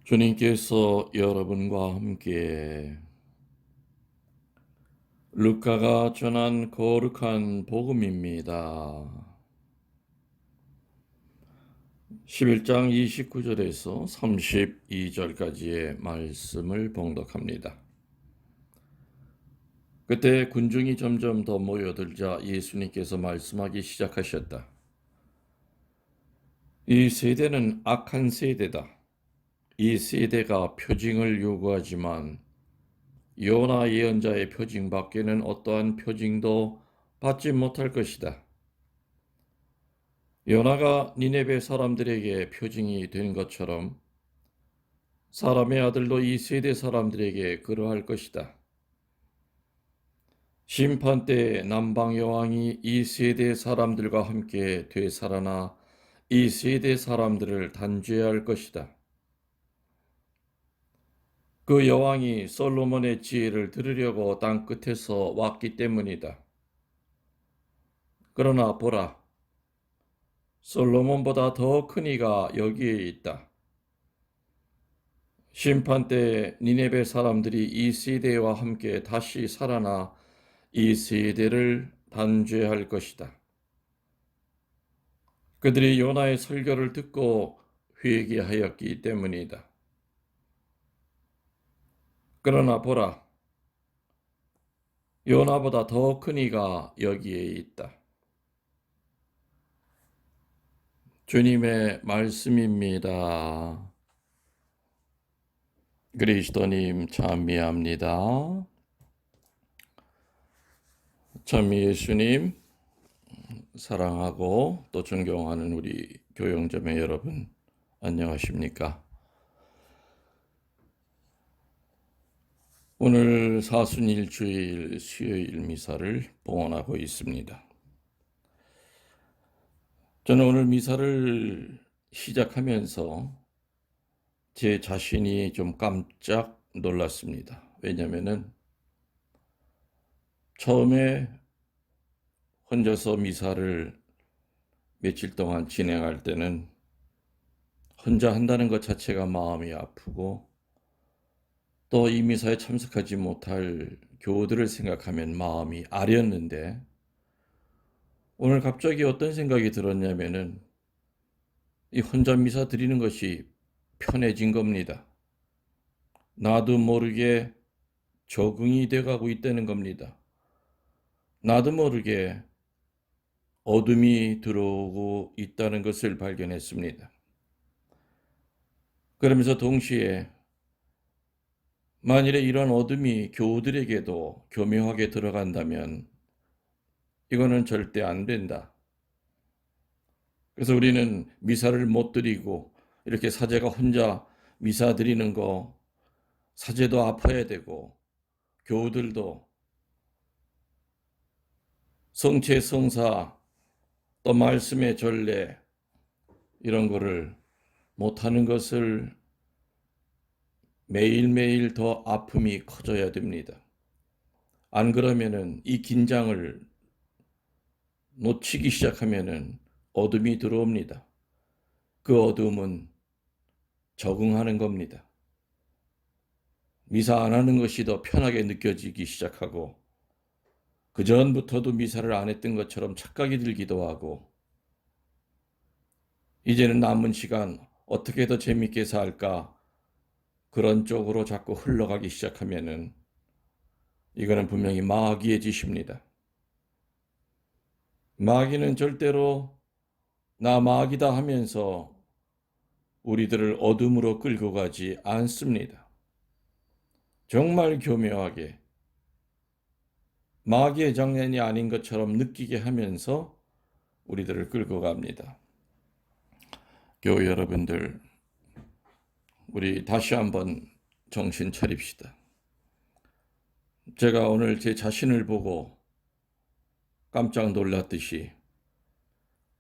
주님께서 여러분과 함께 루카가 전한 거룩한 복음입니다. 11장 29절에서 32절까지의 말씀을 봉독합니다. 그때 군중이 점점 더 모여들자 예수님께서 말씀하기 시작하셨다. 이 세대는 악한 세대다. 이 세대가 표징을 요구하지만 요나 예언자의 표징 밖에는 어떠한 표징도 받지 못할 것이다. 요나가 니네베 사람들에게 표징이 된 것처럼 사람의 아들도 이 세대 사람들에게 그러할 것이다. 심판 때에 남방 여왕이 이 세대 사람들과 함께 되살아나 이 세대 사람들을 단죄할 것이다. 그 여왕이 솔로몬의 지혜를 들으려고 땅 끝에서 왔기 때문이다. 그러나 보라, 솔로몬보다 더 큰 이가 여기에 있다. 심판 때에 니네베 사람들이 이 세대와 함께 다시 살아나 이 세대를 단죄할 것이다. 그들이 요나의 설교를 듣고 회개하였기 때문이다. 그러나 보라, 요나보다 더 큰 이가 여기에 있다. 주님의 말씀입니다. 그리스도님 찬미합니다. 참 예수님 사랑하고 또 존경하는 우리 교영점의 여러분 안녕하십니까? 오늘 사순일주일 수요일 미사를 봉헌하고 있습니다. 저는 오늘 미사를 시작하면서 제 자신이 좀 깜짝 놀랐습니다. 왜냐하면 처음에 혼자서 미사를 며칠 동안 진행할 때는 혼자 한다는 것 자체가 마음이 아프고 또 이 미사에 참석하지 못할 교우들을 생각하면 마음이 아렸는데 오늘 갑자기 어떤 생각이 들었냐면은 이 혼자 미사 드리는 것이 편해진 겁니다. 나도 모르게 적응이 돼가고 있다는 겁니다. 나도 모르게 어둠이 들어오고 있다는 것을 발견했습니다. 그러면서 동시에 만일에 이런 어둠이 교우들에게도 교묘하게 들어간다면 이거는 절대 안 된다. 그래서 우리는 미사를 못 드리고 이렇게 사제가 혼자 미사 드리는 거 사제도 아파야 되고 교우들도 성체 성사 또 말씀의 전례 이런 거를 못하는 것을 매일매일 더 아픔이 커져야 됩니다. 안 그러면은 이 긴장을 놓치기 시작하면은 어둠이 들어옵니다. 그 어둠은 적응하는 겁니다. 미사 안 하는 것이 더 편하게 느껴지기 시작하고 그 전부터도 미사를 안 했던 것처럼 착각이 들기도 하고 이제는 남은 시간 어떻게 더 재밌게 살까 그런 쪽으로 자꾸 흘러가기 시작하면은 이거는 분명히 마귀의 짓입니다. 마귀는 절대로 나 마귀다 하면서 우리들을 어둠으로 끌고 가지 않습니다. 정말 교묘하게 마귀의 장난이 아닌 것처럼 느끼게 하면서 우리들을 끌고 갑니다. 교회 여러분들, 우리 다시 한번 정신 차립시다. 제가 오늘 제 자신을 보고 깜짝 놀랐듯이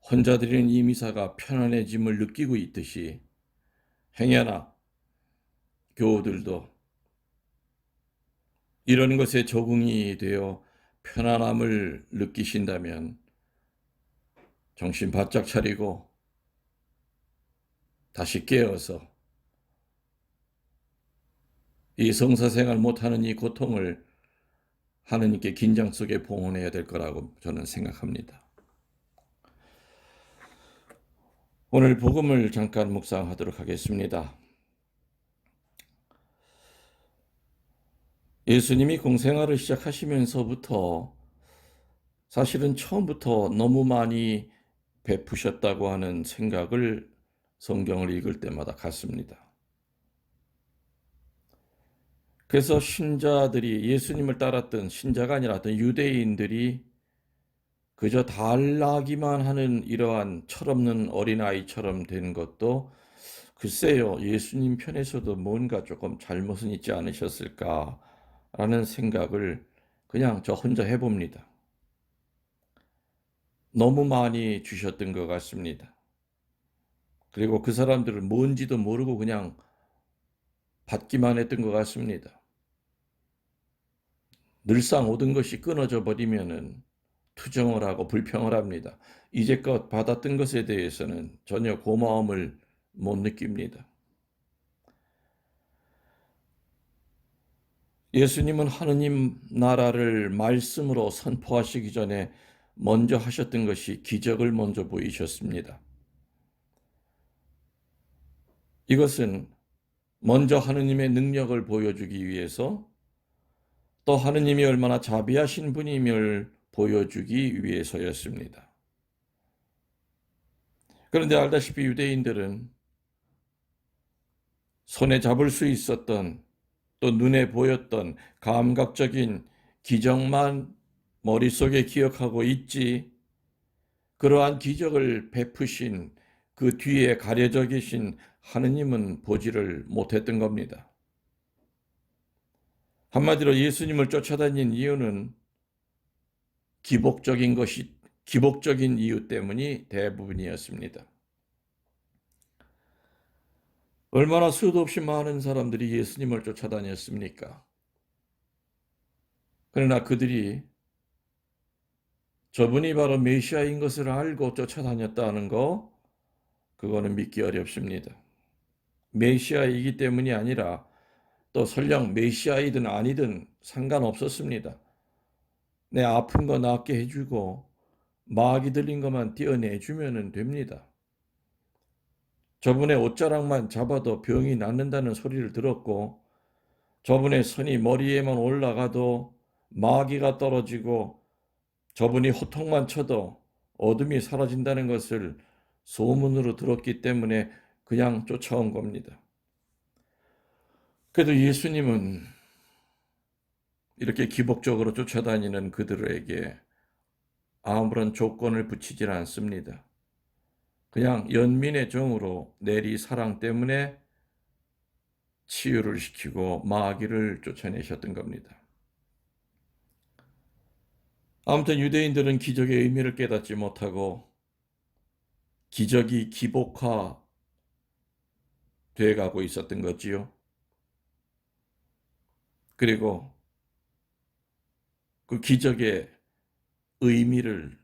혼자 드리는 이 미사가 편안해짐을 느끼고 있듯이 행여나 교우들도 이런 것에 적응이 되어 편안함을 느끼신다면 정신 바짝 차리고 다시 깨어서 이 성사생활 못하는 이 고통을 하느님께 긴장 속에 봉헌해야 될 거라고 저는 생각합니다. 오늘 복음을 잠깐 묵상하도록 하겠습니다. 예수님이 공생활을 시작하시면서부터 사실은 처음부터 너무 많이 베푸셨다고 하는 생각을 성경을 읽을 때마다 갖습니다. 그래서 신자들이, 예수님을 따랐던 신자가 아니라 어떤 유대인들이 그저 달라기만 하는 이러한 철없는 어린아이처럼 된 것도 글쎄요, 예수님 편에서도 뭔가 조금 잘못은 있지 않으셨을까라는 생각을 그냥 저 혼자 해봅니다. 너무 많이 주셨던 것 같습니다. 그리고 그 사람들은 뭔지도 모르고 그냥 받기만 했던 것 같습니다. 늘상 모든 것이 끊어져 버리면은 투정을 하고 불평을 합니다. 이제껏 받았던 것에 대해서는 전혀 고마움을 못 느낍니다. 예수님은 하느님 나라를 말씀으로 선포하시기 전에 먼저 하셨던 것이 기적을 먼저 보이셨습니다. 이것은 먼저 하느님의 능력을 보여주기 위해서, 또 하느님이 얼마나 자비하신 분임을 보여주기 위해서였습니다. 그런데 알다시피 유대인들은 손에 잡을 수 있었던, 또 눈에 보였던 감각적인 기적만 머릿속에 기억하고 있지, 그러한 기적을 베푸신 그 뒤에 가려져 계신 하느님은 보지를 못했던 겁니다. 한마디로 예수님을 쫓아다닌 이유는 기복적인 이유 때문이 대부분이었습니다. 얼마나 수도 없이 많은 사람들이 예수님을 쫓아다녔습니까? 그러나 그들이 저분이 바로 메시아인 것을 알고 쫓아다녔다는 거, 그거는 믿기 어렵습니다. 메시아이기 때문이 아니라, 또 설령 메시아이든 아니든 상관없었습니다. 내 아픈 거 낫게 해주고 마귀 들린 것만 떼어내주면 됩니다. 저분의 옷자락만 잡아도 병이 낫는다는 소리를 들었고, 저분의 손이 머리에만 올라가도 마귀가 떨어지고, 저분이 호통만 쳐도 어둠이 사라진다는 것을 소문으로 들었기 때문에 그냥 쫓아온 겁니다. 그래도 예수님은 이렇게 기복적으로 쫓아다니는 그들에게 아무런 조건을 붙이질 않습니다. 그냥 연민의 정으로 내리 사랑 때문에 치유를 시키고 마귀를 쫓아내셨던 겁니다. 아무튼 유대인들은 기적의 의미를 깨닫지 못하고 기적이 기복화돼 가고 있었던 거지요. 그리고 그 기적의 의미를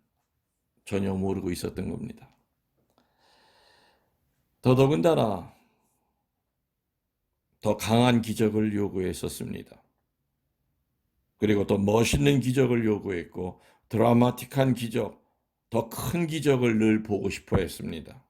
전혀 모르고 있었던 겁니다. 더더군다나 더 강한 기적을 요구했었습니다. 그리고 또 멋있는 기적을 요구했고, 드라마틱한 기적, 더 큰 기적을 늘 보고 싶어 했습니다.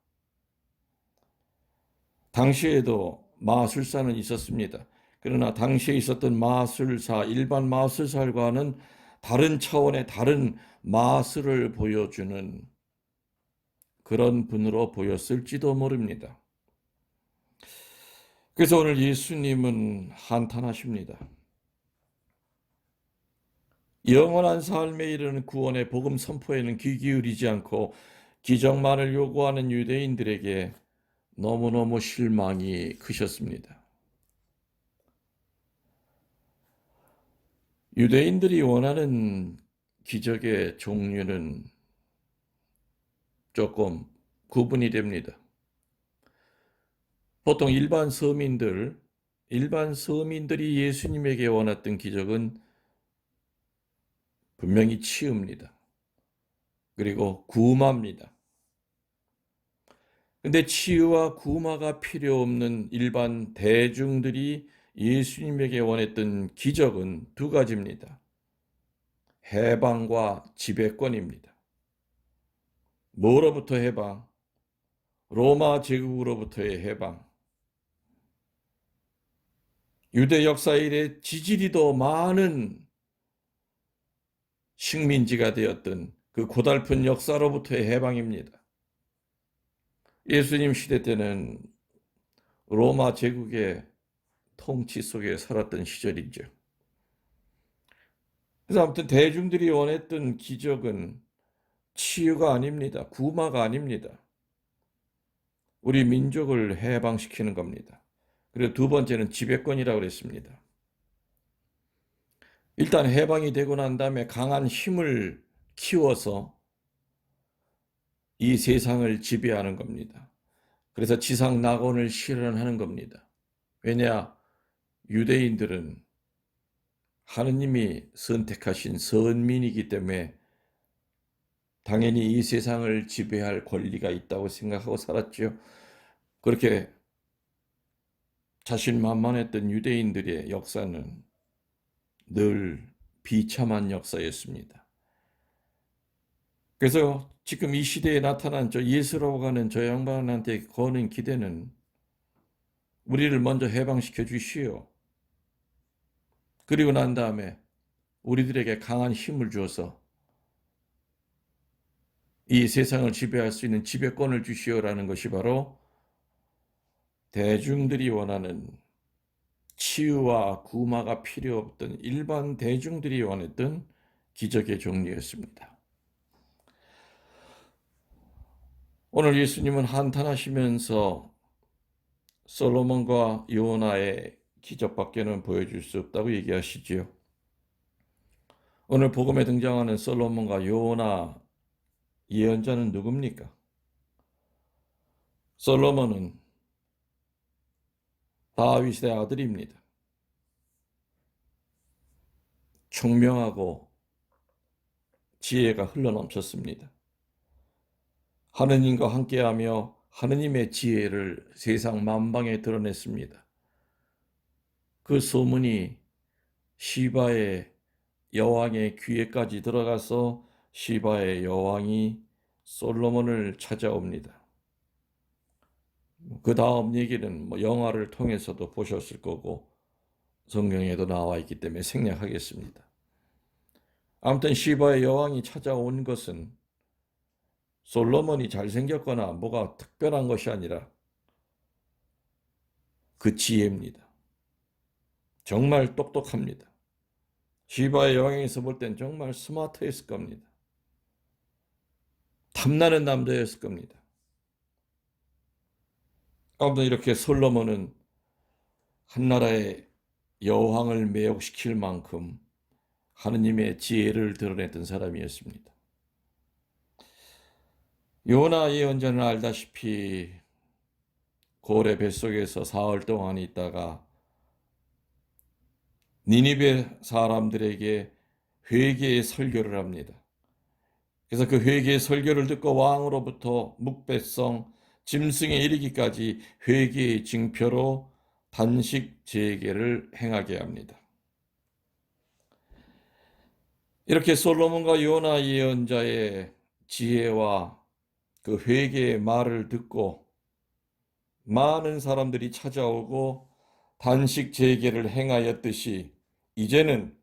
당시에도 마술사는 있었습니다. 그러나 당시에 있었던 마술사, 일반 마술사과는 다른 차원의 다른 마술을 보여주는 그런 분으로 보였을지도 모릅니다. 그래서 오늘 예수님은 한탄하십니다. 영원한 삶에 이르는 구원의 복음 선포에는 귀 기울이지 않고 기적만을 요구하는 유대인들에게 너무너무 실망이 크셨습니다. 유대인들이 원하는 기적의 종류는 조금 구분이 됩니다. 보통 일반 서민들이 예수님에게 원했던 기적은 분명히 치유입니다. 그리고 구마입니다. 근데 치유와 구마가 필요 없는 일반 대중들이 예수님에게 원했던 기적은 두 가지입니다. 해방과 지배권입니다. 뭐로부터 해방? 로마 제국으로부터의 해방. 유대 역사 이래 지지리도 많은 식민지가 되었던 그 고달픈 역사로부터의 해방입니다. 예수님 시대 때는 로마 제국의 통치 속에 살았던 시절이죠. 그래서 아무튼 대중들이 원했던 기적은 치유가 아닙니다. 구마가 아닙니다. 우리 민족을 해방시키는 겁니다. 그리고 두 번째는 지배권이라고 그랬습니다. 일단 해방이 되고 난 다음에 강한 힘을 키워서 이 세상을 지배하는 겁니다. 그래서 지상 낙원을 실현하는 겁니다. 왜냐? 유대인들은 하느님이 선택하신 선민이기 때문에 당연히 이 세상을 지배할 권리가 있다고 생각하고 살았죠. 그렇게 자신만만했던 유대인들의 역사는 늘 비참한 역사였습니다. 그래서 지금 이 시대에 나타난 저 예수라고 하는 저 양반한테 거는 기대는 우리를 먼저 해방시켜 주시오. 그리고 난 다음에 우리들에게 강한 힘을 주어서 이 세상을 지배할 수 있는 지배권을 주시오라는 것이 바로 대중들이 원하는 치유와 구마가 필요 없던 일반 대중들이 원했던 기적의 종류였습니다. 오늘 예수님은 한탄하시면서 솔로몬과 요나의 기적밖에는 보여줄 수 없다고 얘기하시지요. 오늘 복음에 등장하는 솔로몬과 요나 예언자는 누굽니까? 솔로몬은 다윗의 아들입니다. 총명하고 지혜가 흘러넘쳤습니다. 하느님과 함께하며 하느님의 지혜를 세상 만방에 드러냈습니다. 그 소문이 시바의 여왕의 귀에까지 들어가서 시바의 여왕이 솔로몬을 찾아옵니다. 그 다음 얘기는 영화를 통해서도 보셨을 거고 성경에도 나와 있기 때문에 생략하겠습니다. 아무튼 시바의 여왕이 찾아온 것은 솔로몬이 잘생겼거나 뭐가 특별한 것이 아니라 그 지혜입니다. 정말 똑똑합니다. 시바의 여왕에서 볼 땐 정말 스마트했을 겁니다. 탐나는 남자였을 겁니다. 아무튼 이렇게 솔로몬은 한나라의 여왕을 매혹시킬 만큼 하느님의 지혜를 드러냈던 사람이었습니다. 요나 예언자는 알다시피 고래 뱃속에서 사흘 동안 있다가 니니베 사람들에게 회개의 설교를 합니다. 그래서 그 회개의 설교를 듣고 왕으로부터 묵배성, 짐승에 이르기까지 회개의 징표로 단식 재개를 행하게 합니다. 이렇게 솔로몬과 요나 예언자의 지혜와 그 회개의 말을 듣고 많은 사람들이 찾아오고 단식 재개를 행하였듯이 이제는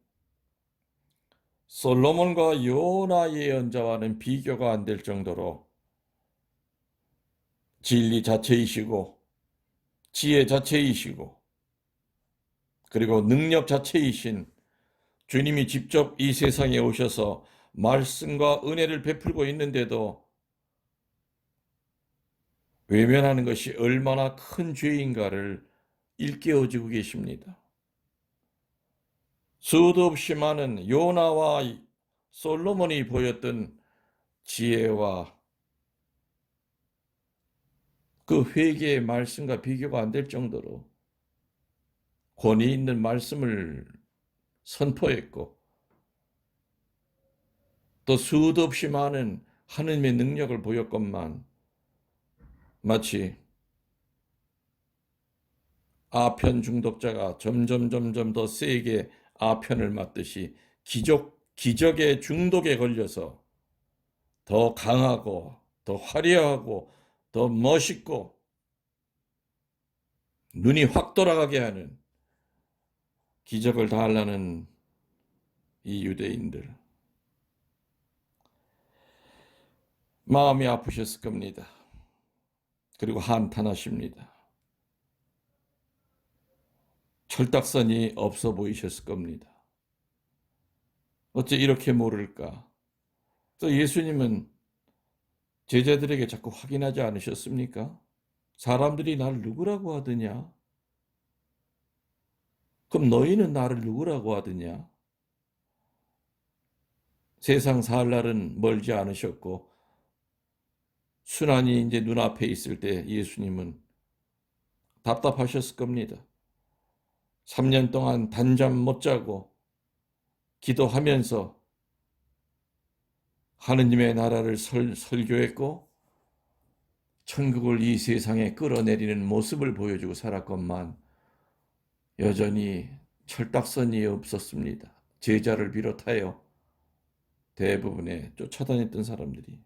솔로몬과 요나 예언자와는 비교가 안 될 정도로 진리 자체이시고 지혜 자체이시고 그리고 능력 자체이신 주님이 직접 이 세상에 오셔서 말씀과 은혜를 베풀고 있는데도 외면하는 것이 얼마나 큰 죄인가를 일깨워주고 계십니다. 수도 없이 많은 요나와 솔로몬이 보였던 지혜와 그 회개의 말씀과 비교가 안 될 정도로 권위 있는 말씀을 선포했고 또 수도 없이 많은 하느님의 능력을 보였건만 마치 아편 중독자가 점점 더 세게 아편을 맞듯이 기적의 중독에 걸려서 더 강하고 더 화려하고 더 멋있고 눈이 확 돌아가게 하는 기적을 다하려는 이 유대인들, 마음이 아프셨을 겁니다. 그리고 한탄하십니다. 철딱선이 없어 보이셨을 겁니다. 어째 이렇게 모를까? 또 예수님은 제자들에게 자꾸 확인하지 않으셨습니까? 사람들이 나를 누구라고 하더냐? 그럼 너희는 나를 누구라고 하더냐? 세상 살 날은 멀지 않으셨고 순환이 이제 눈앞에 있을 때 예수님은 답답하셨을 겁니다. 3년 동안 단잠 못 자고 기도하면서 하느님의 나라를 설교했고 천국을 이 세상에 끌어내리는 모습을 보여주고 살았건만 여전히 철딱선이 없었습니다. 제자를 비롯하여 대부분의 쫓아다녔던 사람들이.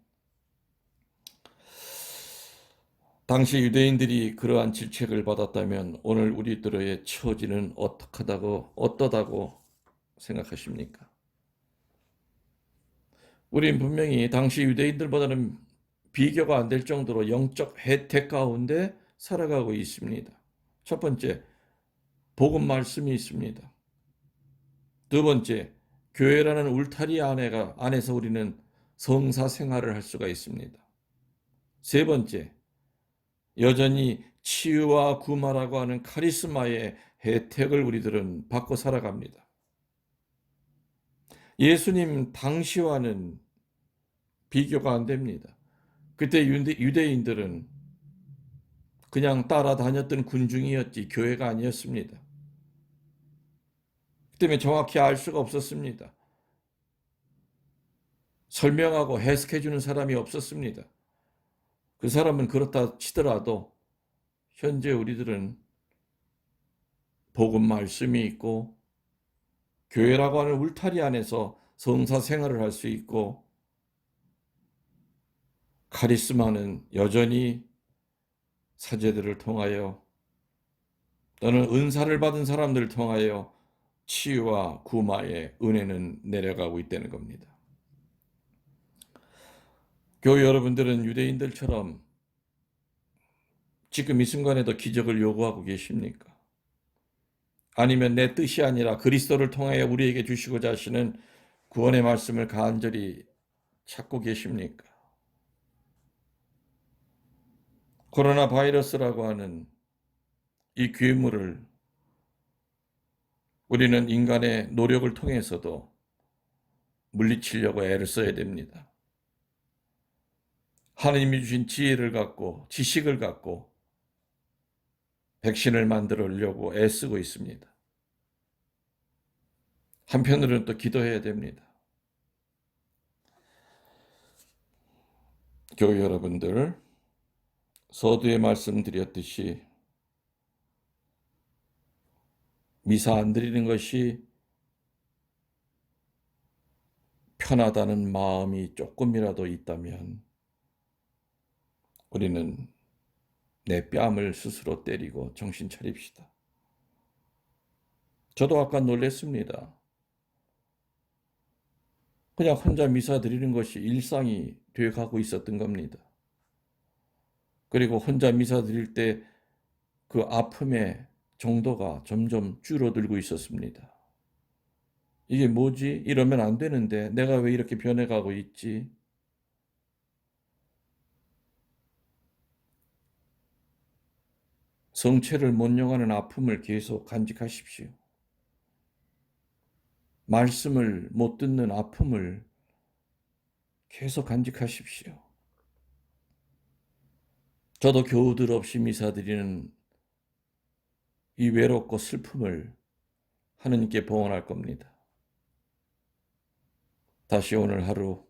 당시 유대인들이 그러한 질책을 받았다면 오늘 우리들의 처지는 어떠다고 생각하십니까? 우린 분명히 당시 유대인들보다는 비교가 안 될 정도로 영적 혜택 가운데 살아가고 있습니다. 첫 번째, 복음 말씀이 있습니다. 두 번째, 교회라는 울타리 안에서 우리는 성사 생활을 할 수가 있습니다. 세 번째, 여전히 치유와 구마라고 하는 카리스마의 혜택을 우리들은 받고 살아갑니다. 예수님 당시와는 비교가 안 됩니다. 그때 유대인들은 그냥 따라다녔던 군중이었지 교회가 아니었습니다. 그 때문에 정확히 알 수가 없었습니다. 설명하고 해석해주는 사람이 없었습니다. 그 사람은 그렇다 치더라도 현재 우리들은 복음 말씀이 있고 교회라고 하는 울타리 안에서 성사 생활을 할 수 있고 카리스마는 여전히 사제들을 통하여 또는 은사를 받은 사람들을 통하여 치유와 구마의 은혜는 내려가고 있다는 겁니다. 교회 여러분들은 유대인들처럼 지금 이 순간에도 기적을 요구하고 계십니까? 아니면 내 뜻이 아니라 그리스도를 통하여 우리에게 주시고자 하시는 구원의 말씀을 간절히 찾고 계십니까? 코로나 바이러스라고 하는 이 괴물을 우리는 인간의 노력을 통해서도 물리치려고 애를 써야 됩니다. 하나님이 주신 지혜를 갖고 지식을 갖고 백신을 만들려고 애쓰고 있습니다. 한편으로는 또 기도해야 됩니다. 교회 여러분들, 서두에 말씀드렸듯이 미사 안 드리는 것이 편하다는 마음이 조금이라도 있다면 우리는 내 뺨을 스스로 때리고 정신 차립시다. 저도 아까 놀랐습니다. 그냥 혼자 미사 드리는 것이 일상이 되어가고 있었던 겁니다. 그리고 혼자 미사 드릴 때 그 아픔의 정도가 점점 줄어들고 있었습니다. 이게 뭐지? 이러면 안 되는데 내가 왜 이렇게 변해가고 있지? 성체를 못 용하는 아픔을 계속 간직하십시오. 말씀을 못 듣는 아픔을 계속 간직하십시오. 저도 겨우들 없이 미사드리는 이 외롭고 슬픔을 하느님께 봉헌할 겁니다. 다시 오늘 하루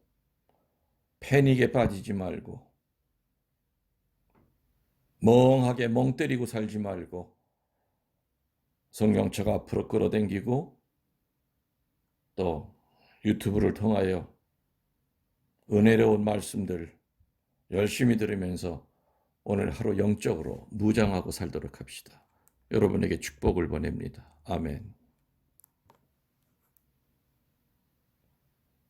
패닉에 빠지지 말고 멍하게 멍 때리고 살지 말고 성경책 앞으로 끌어당기고 또 유튜브를 통하여 은혜로운 말씀들 열심히 들으면서 오늘 하루 영적으로 무장하고 살도록 합시다. 여러분에게 축복을 보냅니다. 아멘.